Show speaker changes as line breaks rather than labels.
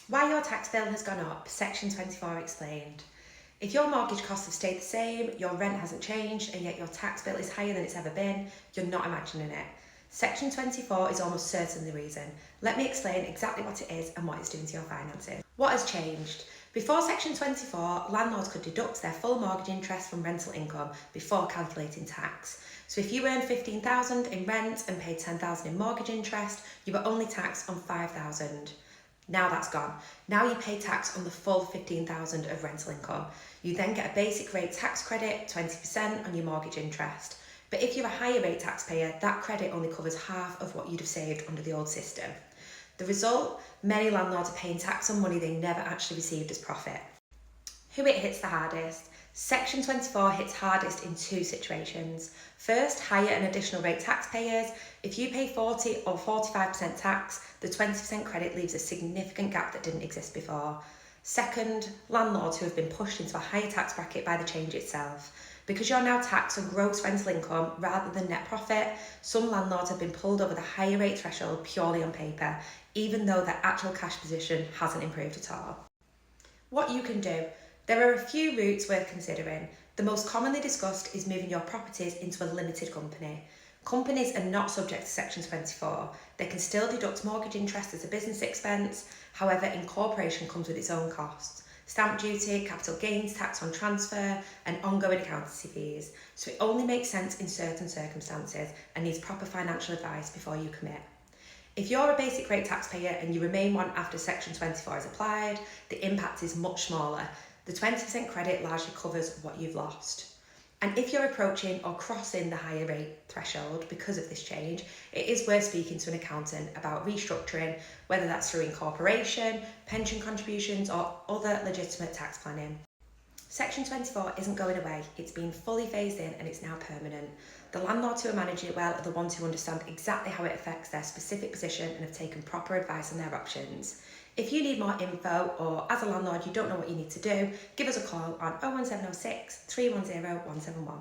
Why your tax bill has gone up, Section 24 explained. If your mortgage costs have stayed the same, your rent hasn't changed, and yet your tax bill is higher than it's ever been, you're not imagining it. Section 24 is almost certainly the reason. Let me explain exactly what it is and what it's doing to your finances. What has changed? Before Section 24, landlords could deduct their full mortgage interest from rental income before calculating tax. So if you earned $15,000 in rent and paid $10,000 in mortgage interest, you were only taxed on $5,000. Now that's gone. Now you pay tax on the full $15,000 of rental income. You then get a basic rate tax credit, 20% on your mortgage interest. But if you're a higher rate taxpayer, that credit only covers half of what you'd have saved under the old system. The result? Many landlords are paying tax on money they never actually received as profit. Who it hits the hardest? Section 24 hits hardest in two situations. First, higher and additional rate taxpayers. If you pay 40 or 45% tax, the 20% credit leaves a significant gap that didn't exist before. Second, landlords who have been pushed into a higher tax bracket by the change itself. Because you're now taxed on gross rental income rather than net profit, some landlords have been pulled over the higher rate threshold purely on paper, even though their actual cash position hasn't improved at all. What you can do. There are a few routes worth considering. The most commonly discussed is moving your properties into a limited company. Companies are not subject to Section 24. They can still deduct mortgage interest as a business expense. However, incorporation comes with its own costs. Stamp duty, capital gains tax on transfer, and ongoing accountancy fees. So it only makes sense in certain circumstances and needs proper financial advice before you commit. If you're a basic rate taxpayer and you remain one after Section 24 is applied, the impact is much smaller. The 20% credit largely covers what you've lost. And if you're approaching or crossing the higher rate threshold because of this change, it is worth speaking to an accountant about restructuring, whether that's through incorporation, pension contributions, or other legitimate tax planning. Section 24 isn't going away, it's been fully phased in and it's now permanent. The landlords who are managing it well are the ones who understand exactly how it affects their specific position and have taken proper advice on their options. If you need more info or as a landlord you don't know what you need to do, give us a call on 01706 310 171.